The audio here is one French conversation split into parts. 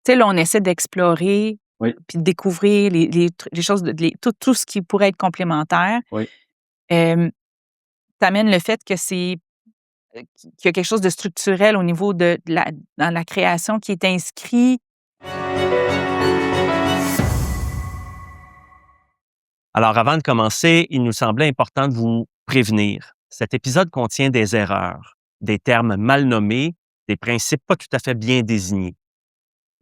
Tu sais, là, on essaie d'explorer Oui, puis de découvrir les choses, tout ce qui pourrait être complémentaire. oui. Tu amènes le fait que qu'il y a quelque chose de structurel au niveau dans la création qui est inscrit. Alors, avant de commencer, il nous semblait important de vous prévenir. Cet épisode contient des erreurs, des termes mal nommés, des principes pas tout à fait bien désignés.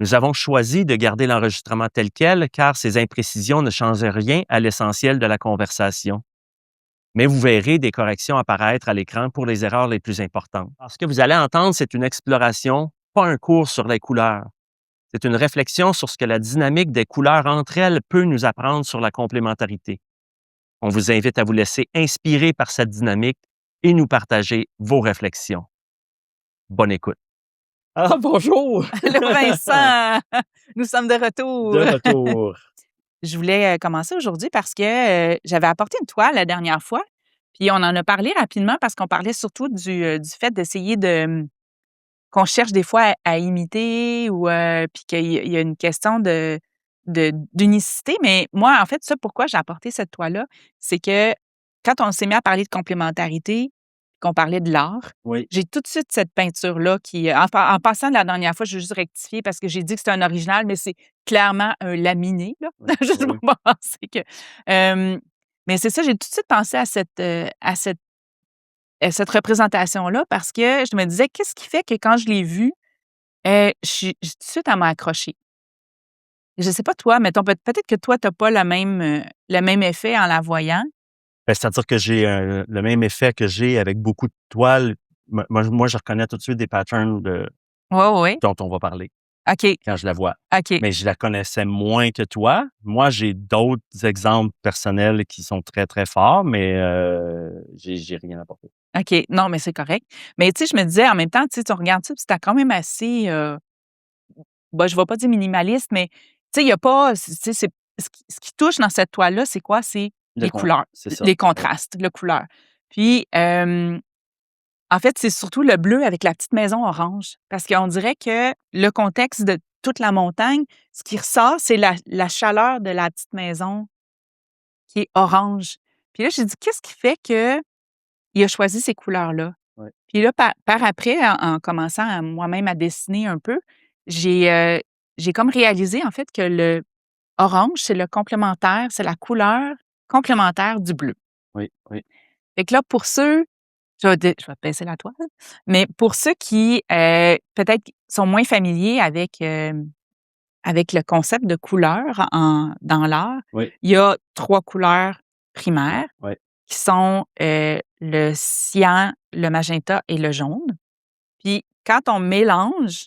Nous avons choisi de garder l'enregistrement tel quel car ces imprécisions ne changent rien à l'essentiel de la conversation. Mais vous verrez des corrections apparaître à l'écran pour les erreurs les plus importantes. Alors, ce que vous allez entendre, c'est une exploration, pas un cours sur les couleurs. C'est une réflexion sur ce que la dynamique des couleurs entre elles peut nous apprendre sur la complémentarité. On vous invite à vous laisser inspirer par cette dynamique et nous partager vos réflexions. Bonne écoute. Ah, bonjour! Le Vincent, nous sommes de retour. De retour. Je voulais commencer aujourd'hui parce que j'avais apporté une toile la dernière fois, puis on en a parlé rapidement parce qu'on parlait surtout du fait d'essayer qu'on cherche des fois à imiter ou puis qu'il y a une question d'unicité. Mais moi, en fait, ça, pourquoi j'ai apporté cette toile-là, c'est que quand on s'est mis à parler de complémentarité, qu'on parlait de l'art, Oui. j'ai tout de suite cette peinture-là qui, en passant de la dernière fois, je veux juste rectifier parce que j'ai dit que c'était un original, mais c'est clairement un laminé, là. Oui, Juste oui. pour pas penser que. Mais c'est ça, j'ai tout de suite pensé à cette représentation-là parce que je me disais, qu'est-ce qui fait que quand je l'ai vue, tout de suite, elle m'a accrochée. Je sais pas toi, mais peut-être que toi, tu as pas le même effet en la voyant. Ben, c'est-à-dire que j'ai le même effet que j'ai avec beaucoup de toiles. Moi, je reconnais tout de suite des patterns Oui, oui. dont on va parler OK, quand je la vois. OK, Mais je la connaissais moins que toi. Moi, j'ai d'autres exemples personnels qui sont très, très forts, mais j'ai rien apporté. OK. Non, mais c'est correct. Mais tu sais, je me disais en même temps, tu sais, tu regardes ça, puis c'est quand même assez, je vais pas dire minimaliste, mais tu sais, il y a pas tu sais, c'est ce qui touche dans cette toile-là, c'est quoi? C'est les couleurs, C'est ça. les Oui. contrastes, le couleur. Puis, en fait, c'est surtout le bleu avec la petite maison orange parce qu'on dirait que le contexte de toute la montagne, ce qui ressort, c'est la chaleur de la petite maison qui est orange. Puis là, j'ai dit: «Qu'est-ce qui fait qu'il a choisi ces couleurs-là?» Oui. Puis là, par après, en commençant moi-même à dessiner un peu, j'ai comme réalisé, en fait, que le orange, c'est le complémentaire, c'est la couleur complémentaire du bleu. Oui. Oui. Fait que là, pour ceux je vais baisser la toile, mais pour ceux qui, peut-être sont moins familiers avec le concept de couleur dans l'art, Oui. il y a 3 couleurs primaires Oui. qui sont, le cyan, le magenta et le jaune. Puis quand on mélange,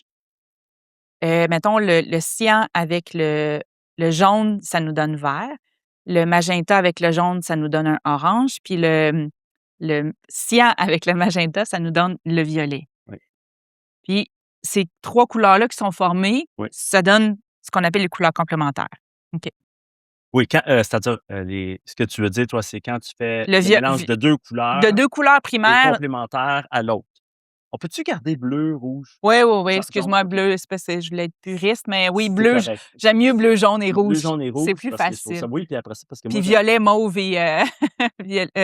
mettons le cyan avec le jaune, ça nous donne vert. Le magenta avec le jaune, ça nous donne un orange. Puis le cyan avec le magenta, ça nous donne le violet. Oui. Puis ces 3 couleurs-là qui sont formées, Oui. ça donne ce qu'on appelle les couleurs complémentaires. OK. Oui, c'est-à-dire, ce que tu veux dire, toi, c'est quand tu fais Le le vio mélange vi de 2 De couleurs 2 couleurs et primaires. complémentaires à l'autre. On peut-tu garder bleu, rouge, Oui, oui, oui, jaune? excuse-moi, OK, bleu, c'est parce que je voulais être puriste, mais oui, c'est bleu, correct. j'aime mieux bleu, jaune et Bleu, rouge. jaune et C'est rouge plus parce que je trouve ça facile. oui, puis après ça, parce que Puis moi, violet, mauve et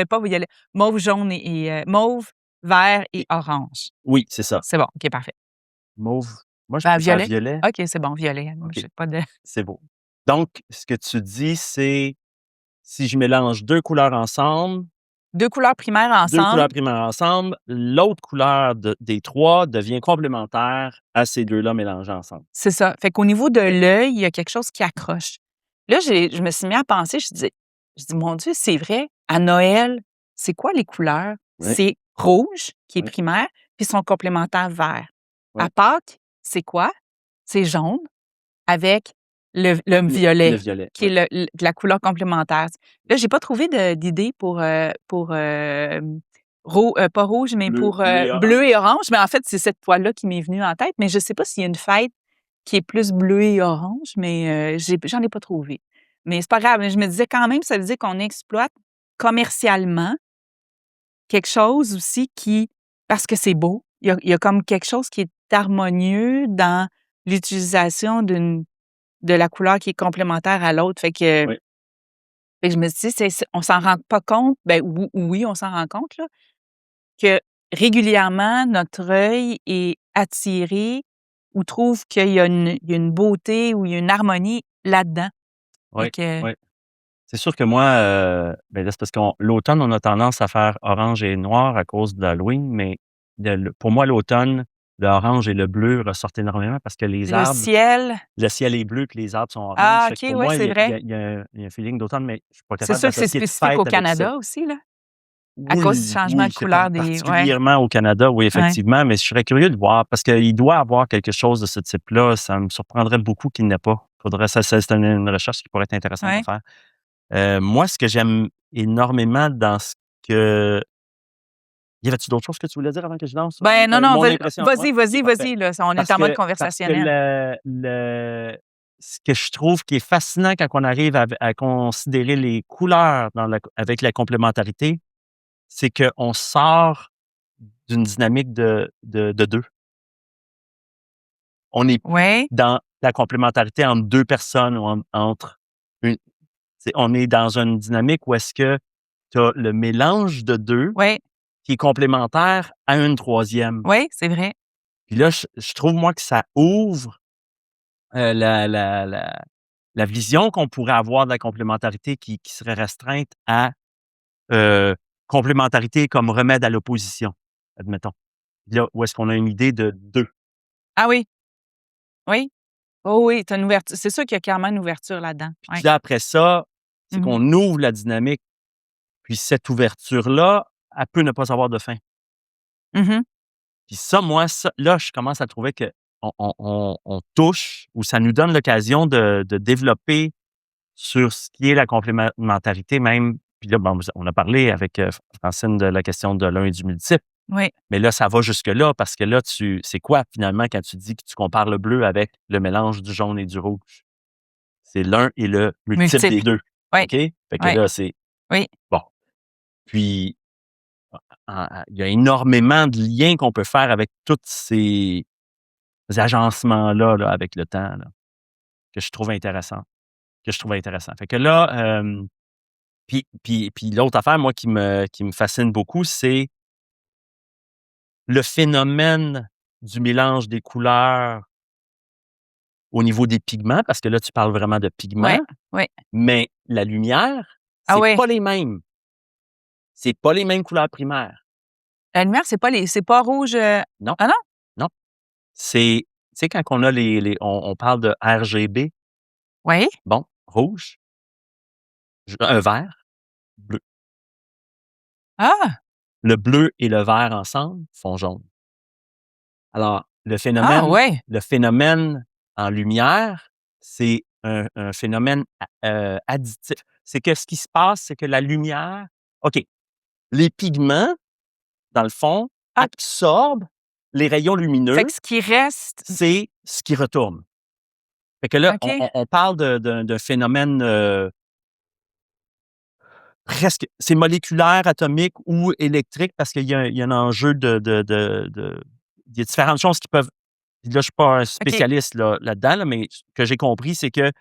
pas violet, mauve, jaune et mauve, vert et et orange. oui, c'est ça. C'est bon, OK, parfait. Mauve, moi, je Ben, préfère violet? violet. OK, c'est bon, violet. Moi, OK, j'ai pas de c'est beau. Donc, ce que tu dis, c'est si je mélange 2 couleurs ensemble, 2 couleurs primaires 2 ensemble. couleurs primaires ensemble, l'autre couleur des 3 devient complémentaire à ces 2-là mélangés ensemble. C'est ça. Fait qu'au niveau de OK. l'œil, il y a quelque chose qui accroche. Là, je me suis mis à penser, je dis: «Mon Dieu, c'est vrai, à Noël, c'est quoi les couleurs? Oui, C'est rouge, qui est oui, primaire, puis son complémentaire vert. oui. À Pâques, c'est quoi? C'est jaune avec le Le violet, violet, qui oui. est la couleur complémentaire. Là, j'ai pas trouvé d'idée pour, pas rouge, mais Bleu pour, bleu et bleu et orange? orange, mais en fait, c'est cette toile-là qui m'est venue en tête, mais je sais pas s'il y a une fête qui est plus bleu et orange, mais j'en ai pas trouvé. Mais c'est pas grave, mais je me disais quand même, ça veut dire qu'on exploite commercialement quelque chose aussi qui parce que c'est beau, il y a comme quelque chose qui est harmonieux dans l'utilisation de la couleur qui est complémentaire à l'autre. Oui. Fait que je me suis dit, on s'en rend pas compte, ben oui, on s'en rend compte, là, que régulièrement, notre œil est attiré ou trouve qu'il y a une beauté ou il y a une harmonie là-dedans. Fait Oui, que oui. C'est sûr que moi, ben là, c'est parce que l'automne, on a tendance à faire orange et noir à cause de l'Halloween, mais pour moi, l'automne, le orange et le bleu ressortent énormément parce que les le arbres, ciel. le ciel est bleu puis les arbres sont orange. Ah Fait que OK, pour ouais, moi, c'est vrai. il y a un feeling d'automne, mais je suis pas C'est capable sûr que c'est d'associer de spécifique au fête avec ça. Canada aussi, là, à cause du Oui, changement oui, de c'est couleur des ouais, particulièrement au Canada, oui, ouais, effectivement, mais je serais curieux de voir parce qu'il doit avoir quelque chose de ce type-là. Ça me surprendrait beaucoup qu'il n'ait pas. Faudrait, c'est une recherche qui pourrait être intéressante à ouais. faire. Moi, ce que j'aime énormément dans ce que y avait-tu d'autres choses que tu voulais dire avant que je lance? Ben, non, non, Mon impression à moi? OK, parfait. vas-y, là, on est Parce en mode que conversationnel. ce que je trouve qui est fascinant quand on arrive à considérer les couleurs avec la complémentarité, c'est qu'on sort d'une dynamique de 2. On est Ouais, dans la complémentarité entre 2 personnes ou entre une on est dans une dynamique où est-ce que tu as le mélange de 2 ouais, qui est complémentaire à une troisième. ouais, c'est vrai. Puis là, je trouve, moi, que ça ouvre, la vision qu'on pourrait avoir de la complémentarité qui serait restreinte à, heu, complémentarité comme remède à l'opposition, admettons. Là, où est-ce qu'on a une idée de 2. Ah oui, oui. Oh oui, tu une ouverture. C'est sûr qu'il y a clairement une ouverture là-dedans. Puis Ouais. là, après ça, c'est Mmh mh. qu'on ouvre la dynamique, puis cette ouverture-là, elle peut ne pas avoir de fin. Mmh. Puis ça, moi, ça là, je commence à trouver qu'on on touche ou ça nous donne l'occasion de développer sur ce qui est la complémentarité même. Puis là, bon, on a parlé avec, Francine de la question de l'un et du multiple, Oui. mais là, ça va jusque-là parce que là, c'est quoi finalement quand tu dis que tu compares le bleu avec le mélange du jaune et du rouge? C'est l'un et le multiple des Multiple. 2. Oui, OK? Fait que oui, là, c'est oui. bon. Puis, il y a énormément de liens qu'on peut faire avec tous ces agencements-là, là, avec le temps, là, que je trouve intéressant Fait que là, puis l'autre affaire, moi, qui me fascine beaucoup, c'est le phénomène du mélange des couleurs au niveau des pigments, parce que là, tu parles vraiment de Ouais, pigments, ouais. mais la lumière, Ah c'est ouais. pas les mêmes. C'est pas les mêmes couleurs primaires. La lumière, c'est pas rouge, Non, ah non? non. Tu sais, quand on a on parle de RGB, Oui. bon, rouge, un vert, bleu. Ah! Le bleu et le vert ensemble font jaune. Alors, Ah ouais! le phénomène en lumière, c'est un phénomène additif. C'est que ce qui se passe, c'est que la lumière, OK, les pigments, dans le fond, Ah, absorbent les rayons fait lumineux, que ce qui reste c'est ce qui retourne. Fait que là, OK, on parle d'un phénomène, presque c'est moléculaire, atomique ou électrique parce qu'il y a un enjeu il y a différentes choses qui peuvent puis là, je suis pas un OK, spécialiste là-dedans, là, mais ce que j'ai compris, c'est qu'il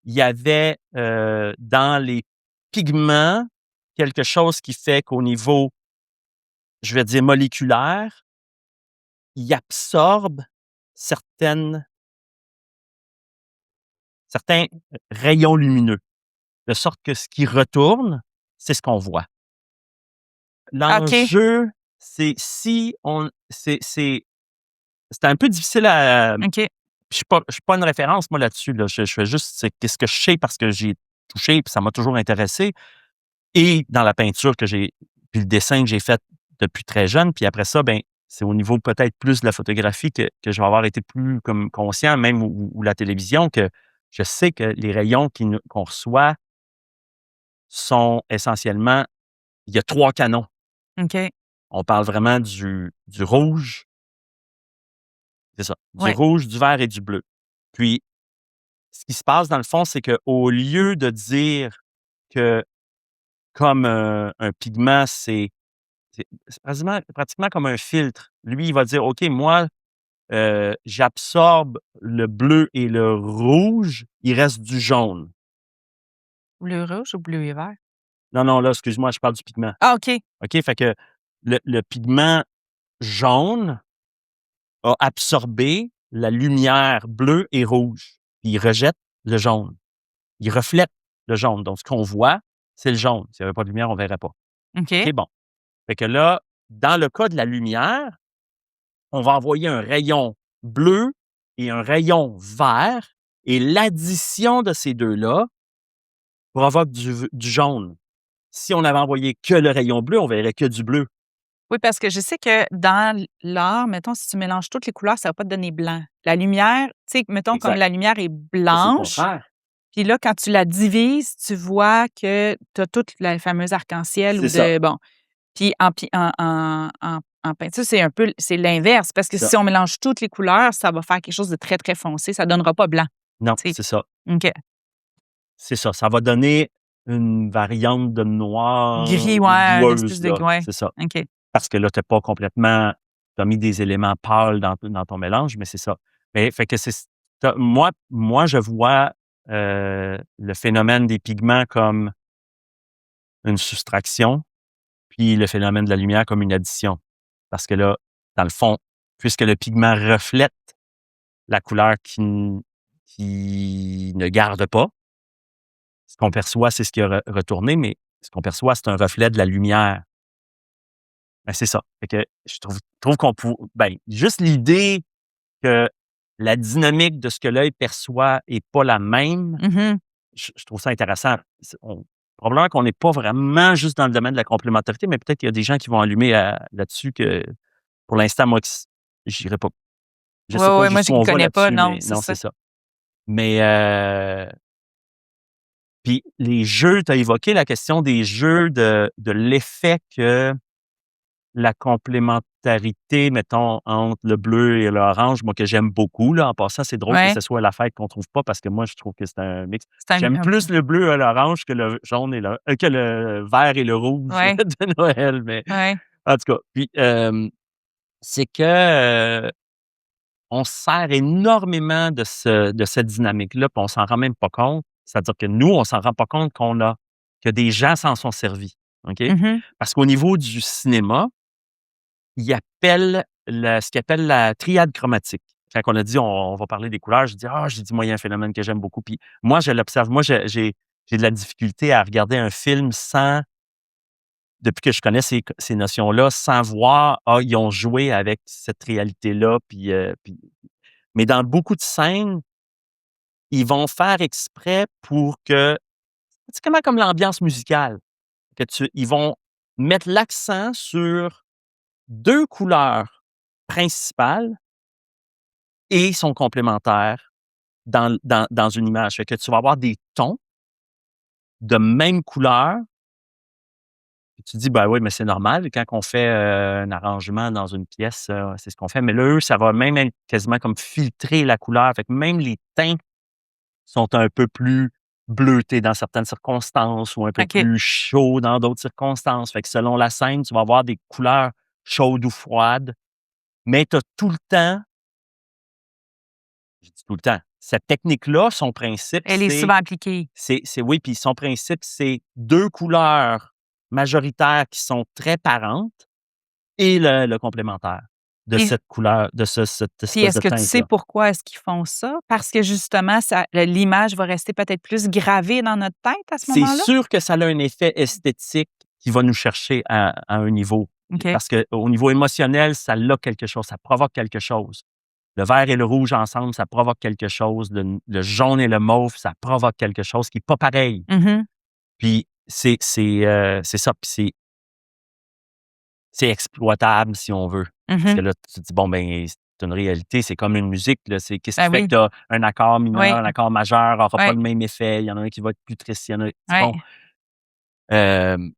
y avait, dans les pigments, quelque chose qui fait qu'au niveau, je vais dire moléculaire, ils absorbent certaines certains rayons lumineux, de sorte que ce qui retourne, c'est ce qu'on voit. OK, L'enjeu, c'est si on c'est un peu difficile à OK, je suis pas une référence moi là-dessus, là. Je fais juste c'est qu'est-ce que je sais parce que j'ai touché puis ça m'a toujours intéressé et dans la peinture que j'ai puis le dessin que j'ai fait depuis très jeune. Puis après ça, ben, c'est au niveau peut-être plus de la photographie que je vais avoir été plus comme conscient même ou la télévision que je sais que les rayons qu'on reçoit sont essentiellement il y a 3 canons. OK. On parle vraiment du rouge, c'est ça, du Ouais, rouge, du vert et du bleu. Puis, ce qui se passe dans le fond, c'est qu'au lieu de dire que comme un pigment, c'est pratiquement comme un filtre. Lui, il va dire: «OK, moi, j'absorbe le bleu et le rouge, il reste du jaune. Bleu rouge ou bleu et vert? Non, là, excuse-moi, je parle du pigment. Ah, OK. OK? Fait que le pigment jaune a absorbé la lumière bleue et rouge, puis il rejette le jaune. Il reflète le jaune. Donc, ce qu'on voit, c'est le jaune. S'il n'y avait pas de lumière, on ne verrait pas. OK. OK, bon. Fait que là, dans le cas de la lumière, on va envoyer un rayon bleu et un rayon vert, et l'addition de ces deux-là provoque du jaune. Si on avait envoyé que le rayon bleu, on verrait que du bleu. Oui, parce que je sais que dans l'art, mettons, si tu mélanges toutes les couleurs, ça va pas te donner blanc. La lumière, tu sais, mettons comme Exact. la lumière est Ça, c'est le blanche, contraire. puis là, quand tu la divises, tu vois que tu as toute la fameuse arc-en-ciel ou C'est ça. de bon. Puis en peinture, c'est un peu c'est l'inverse parce que C'est si ça. on mélange toutes les couleurs, ça va faire quelque chose de très, très foncé, ça donnera pas blanc, Non, tu sais? c'est ça. OK. C'est ça. Ça va donner une variante de noir Gris, ouais, une espèce boueuse, de là. ouais, C'est ça. OK. Parce que là, tu pas complètement tu as mis des éléments pâles dans ton mélange, mais c'est ça. Mais fait que moi, je vois, le phénomène des pigments comme une soustraction, puis le phénomène de la lumière comme une addition. Parce que là, dans le fond, puisque le pigment reflète la couleur qui ne garde pas, ce qu'on perçoit, c'est ce qui a retourné, mais ce qu'on perçoit, c'est un reflet de la lumière. Ben, c'est ça. Fait que je trouve qu'on peut. Ben, juste l'idée que la dynamique de ce que l'œil perçoit est pas la même, Mmh. je trouve ça intéressant. Probablement qu'on n'est pas vraiment juste dans le domaine de la complémentarité, mais peut-être qu'il y a des gens qui vont allumer là-dessus que, pour l'instant, moi, j'irai pas. Je sais Ouais, pas ouais, moi, je jusqu'où ne on va connais pas, là-dessus, non, mais c'est non, c'est ça. ça. Mais, puis les jeux, tu as évoqué la question des jeux de l'effet que la complémentarité, mettons, entre le bleu et l'orange, moi, que j'aime beaucoup, là. En passant, c'est drôle que Ouais, ce soit la fête qu'on trouve pas parce que moi, je trouve que c'est un mix. c'est J'aime un plus le bleu et l'orange que le jaune et que le vert et le rouge ouais, de Noël, mais ouais. en tout cas. Puis, c'est que, on se sert énormément de cette dynamique-là, puis on s'en rend même pas compte. C'est-à-dire que nous, on s'en rend pas compte que des gens s'en sont servis, OK? Mmh. Parce qu'au niveau du cinéma, il appelle ce qu'il appelle la triade chromatique. Quand on a dit on va parler des couleurs, j'ai dit moi, il y a un phénomène que j'aime beaucoup. Puis moi, je l'observe. Moi, j'ai de la difficulté à regarder un film depuis que je connais ces notions-là, sans voir, ils ont joué avec cette réalité-là. Mais dans beaucoup de scènes, ils vont faire exprès pour que, c'est comme l'ambiance musicale, ils vont mettre l'accent sur deux couleurs principales et sont complémentaires dans une image. Fait que tu vas avoir des tons de même couleur. Puis tu te dis, ben oui, mais c'est normal. Quand on fait un arrangement dans une pièce, c'est ce qu'on fait. Mais là, eux, ça va même être quasiment comme filtrer la couleur. Fait que même les teints sont un peu plus bleutés dans certaines circonstances ou un peu OK. plus chauds dans d'autres circonstances. Fait que selon la scène, tu vas avoir des couleurs chaudes ou froides. Mais tu as tout le temps, je dis tout le temps, cette technique-là, son principe, Elle est souvent appliquée. oui, puis son principe, c'est deux couleurs majoritaires qui sont très parentes et le complémentaire de Et cette couleur, de cette puis espèce est-ce de que tu sais teinte-là. pourquoi est-ce qu'ils font ça? Parce que justement, ça l'image va rester peut-être plus gravée dans notre tête à ce C'est moment-là? sûr que ça a un effet esthétique qui va nous chercher à un niveau. OK. Parce qu'au niveau émotionnel, ça a quelque chose, ça provoque quelque chose. Le vert et le rouge ensemble, ça provoque quelque chose. Le jaune et le mauve, ça provoque quelque chose qui n'est pas pareil. Mmh. Puis c'est ça, puis c'est exploitable si on veut. Parce que Mmh. là, tu te dis: «Bon, ben, c'est une réalité, c'est comme une musique, là, qu'est-ce qui Ben fait que oui. tu as un accord mineur, Oui, un accord majeur aura pas oui, le même effet, il y en a un qui va être plus triste, il y en a» c'est oui. bon. Hem,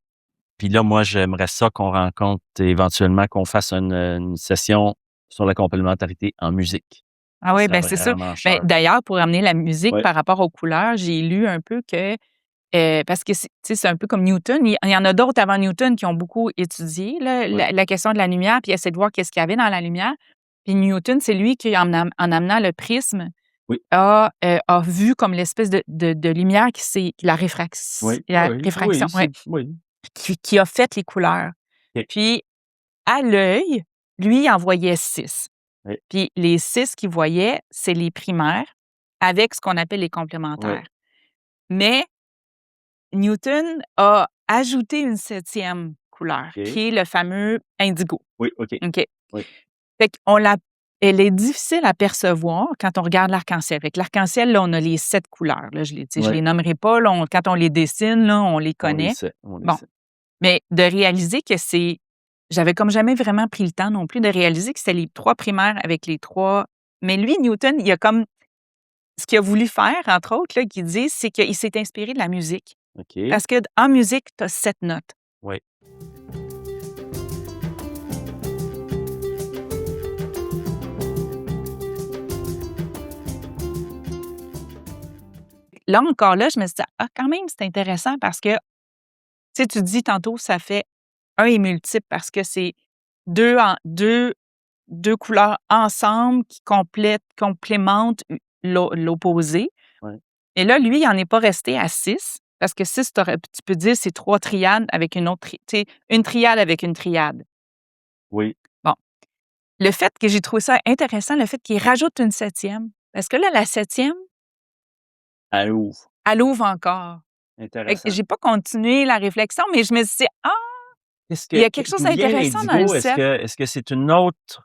puis là, moi, j'aimerais ça qu'on rencontre éventuellement, qu'on fasse une session sur la complémentarité en musique. Ah Ça oui, serait ben c'est sûr. vraiment Ben, sharp. d'ailleurs, pour amener la musique Ouais, par rapport aux couleurs, j'ai lu un peu que, parce que c'est tu sais, c'est un peu comme Newton. Il y en a d'autres avant Newton qui ont beaucoup étudié là, ouais. la question de la lumière, puis essayer de voir qu'est-ce qu'il y avait dans la lumière. Puis Newton, c'est lui qui, en amenant le prisme, Oui. a vu comme l'espèce de lumière la réfraction, Oui. qui a fait les couleurs. OK. Puis, à l'œil, lui, il en voyait 6. Oui. Puis les 6 qu'il voyait, c'est les primaires avec ce qu'on appelle les complémentaires. Oui. Mais Newton a ajouté une 7e couleur, OK. qui est le fameux indigo. Oui, OK. OK? Oui. Fait elle est difficile à percevoir quand on regarde l'arc-en-ciel. Fait que l'arc-en-ciel, là, on a les 7 couleurs. Là, je les nommerai pas. Là, quand on les dessine, là, on les connaît. On les Bon. sait. Mais de réaliser que j'avais comme jamais vraiment pris le temps non plus de réaliser que c'était les 3 primaires avec les 3. Mais lui, Newton, il a comme. Ce qu'il a voulu faire, entre autres, là, qu'il dit, c'est qu'il s'est inspiré de la musique. OK. Parce qu'en musique, tu as 7 notes. Oui. Là encore, là, je me suis dit, quand même, c'est intéressant parce que, tu sais, tu dis tantôt, ça fait 1 et multiple parce que c'est deux couleurs ensemble qui complémentent l'opposé. Ouais. Et là, lui, il n'en est pas resté à 6 parce que 6, tu peux dire, c'est 3 triades avec une autre, tu sais, une triade avec une triade. Oui. Bon. Le fait que j'ai trouvé ça intéressant, le fait qu'il rajoute une 7e, parce que là, la 7e, Elle ouvre. elle ouvre encore. Fait que Intéressant. j'ai pas continué la réflexion, mais je me suis dit, il y a quelque chose D'où vient d'intéressant dans le l'indigo? 7. Est-ce que c'est une autre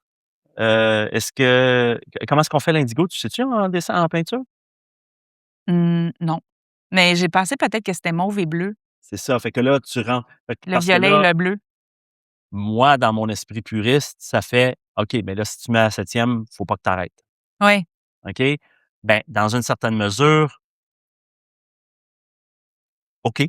comment est-ce qu'on fait l'indigo? Tu sais-tu en dessin, en peinture? Non. Mais j'ai pensé peut-être que c'était mauve et bleu, C'est ça, fait que là, tu rentres le parce que violet et là, le bleu. moi, dans mon esprit puriste, ça fait OK, mais là, si tu mets la 7e, faut pas que tu arrêtes. Oui. OK? Ben, dans une certaine mesure, OK.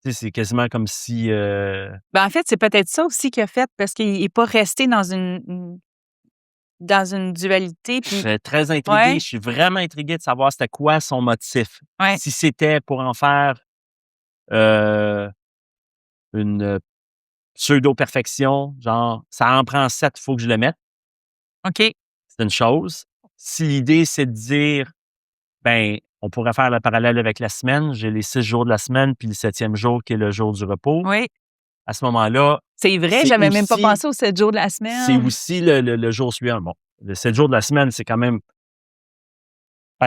Tu sais, c'est quasiment comme si, Ben, en fait, c'est peut-être ça aussi qu'il a fait parce qu'il est pas resté dans une dualité je puis serais très intrigué. ouais, Je suis vraiment intrigué de savoir c'était quoi son motif. ouais, Si c'était pour en faire, heu, une pseudo-perfection, genre: «Ça en prend 7, il faut que je le mette», OK, c'est une chose. Si l'idée, c'est de dire, ben, on pourrait faire le parallèle avec la semaine. J'ai les 6 jours de la semaine, puis le 7e jour qui est le jour du repos. oui. À ce moment-là, C'est vrai, c'est j'avais même pas aussi pensé aux 7 jours de la c'est semaine. aussi le jour suivant. Bon, le 7 jours de la semaine, c'est quand même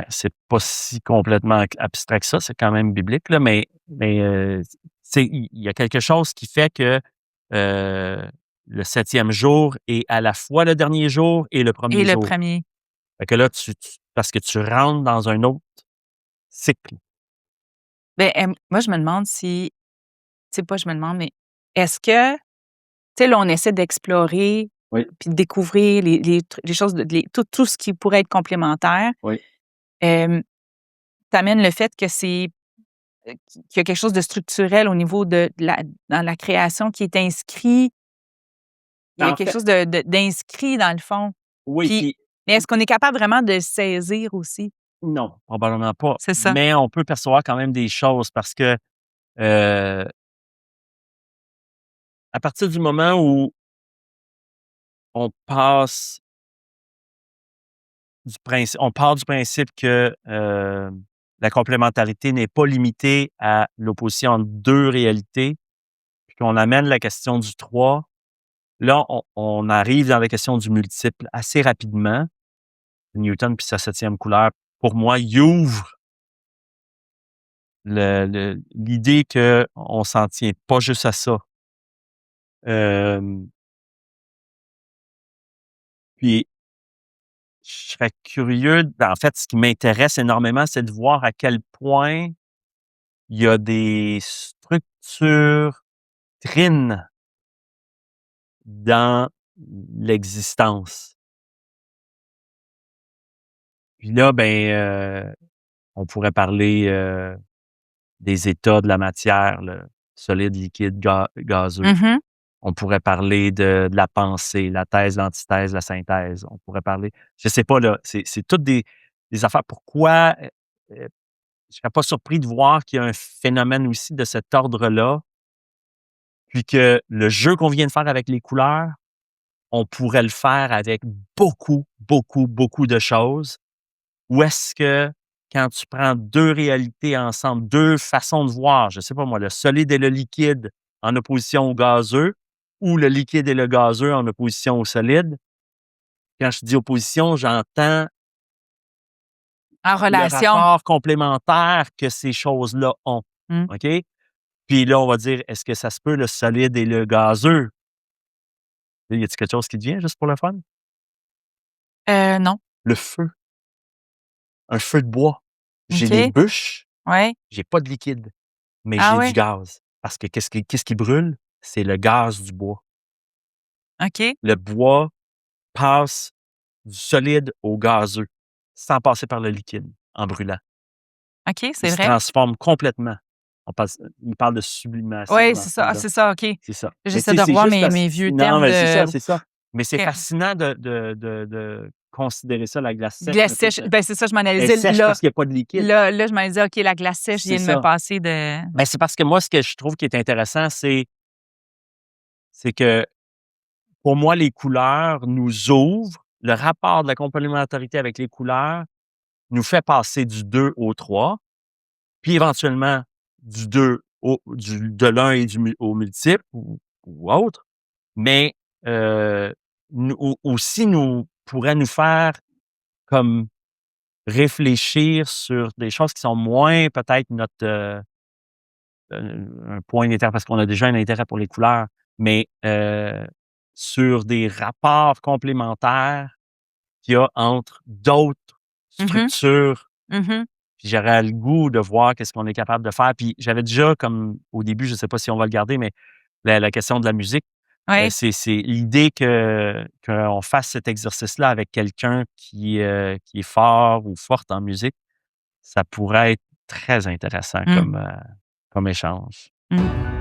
c'est pas si complètement abstrait que ça, c'est quand même biblique, là, mais c'est il y a quelque chose qui fait que, le 7e jour est à la fois le dernier jour et le Et premier le jour. premier. Fait que là, parce que tu rentres dans un autre cycle. Ben, moi, je me demande si tu sais pas je me demande, mais est-ce que tu sais, là, on essaie d'explorer Oui, puis de découvrir les choses, tout ce qui pourrait être complémentaire. oui. Tu amènes le fait que qu'il y a quelque chose de structurel au niveau dans la création qui est inscrit. Il y a En quelque fait, chose d'inscrit dans le fond. oui, Puis, puis mais est-ce qu'on est capable vraiment de le saisir aussi? non, probablement pas, C'est ça. mais on peut percevoir quand même des choses parce que, heu, à partir du moment où on passe on part du principe que, la complémentarité n'est pas limitée à l'opposition entre 2 réalités, puis qu'on amène la question du 3. Là, on arrive dans la question du multiple assez rapidement. Newton puis sa 7e couleur, pour moi, il ouvre l'idée qu'on s'en tient pas juste à ça. Hem, puis je serais curieux en fait, ce qui m'intéresse énormément, c'est de voir à quel point il y a des structures trines dans l'existence. Puis là, ben, on pourrait parler, des états de la matière, le solide, liquide, gazeux. Mmh. On pourrait parler de la pensée, la thèse, l'antithèse, la synthèse. On pourrait parler, je sais pas, là, c'est toutes des affaires. Pourquoi je serais pas surpris de voir qu'il y a un phénomène aussi de cet ordre-là, puis que le jeu qu'on vient de faire avec les couleurs, on pourrait le faire avec beaucoup, beaucoup, beaucoup de choses. Ou est-ce que quand tu prends deux réalités ensemble, deux façons de voir, je sais pas moi, le solide et le liquide en opposition au gazeux, ou le liquide et le gazeux en opposition au solide. Quand je dis opposition, j'entends En le relation. rapport complémentaire que ces choses-là ont. Mmh. OK? Puis là, on va dire, est-ce que ça se peut le solide et le gazeux? Y a-t-il quelque chose qui te vient juste pour le fun? Non. Le feu, un feu de bois. J'ai des OK. bûches, Ouais. j'ai pas de liquide, mais Ah j'ai du ouais? gaz. Parce que qu'est-ce qui brûle? C'est le gaz du bois. OK. Le bois passe du solide au gazeux, sans passer par le liquide, en brûlant. OK, Il c'est se vrai. transforme complètement. Il parle de sublimation Oui, dans c'est ce ça. Ah, temps-là. c'est ça, OK. C'est ça. Mais J'essaie tu sais, de c'est revoir juste mes vieux fascinant. termes Mais c'est ça, de c'est ça. Mais c'est OK. fascinant de considérer ça, la glace sèche, Glace un peu. sèche. Ben, c'est ça, je m'en allais Elle est dire. sèche Là parce qu'il n'y a pas de liquide. là, je m'en allais dire: «OK, la glace sèche C'est vient de me ça. passer de». Mais c'est parce que moi, ce que je trouve qui est intéressant, c'est que pour moi, les couleurs nous ouvrent. Le rapport de la complémentarité avec les couleurs nous fait passer du 2 au 3, puis éventuellement du 2 de l'un et au multiple ou autre. Mais aussi pourrait nous faire comme réfléchir sur des choses qui sont moins peut-être notre un point d'intérêt parce qu'on a déjà un intérêt pour les couleurs, mais sur des rapports complémentaires qu'il y a entre d'autres Mmh structures. mh. Mmh. Puis j'aurais le goût de voir qu'est-ce qu'on est capable de faire. Puis j'avais déjà comme au début, je ne sais pas si on va le garder, mais la question de la musique, Ouais. c'est l'idée qu'on fasse cet exercice-là avec quelqu'un qui est fort ou forte en musique, ça pourrait être très intéressant Mmh. comme échange. Mmh.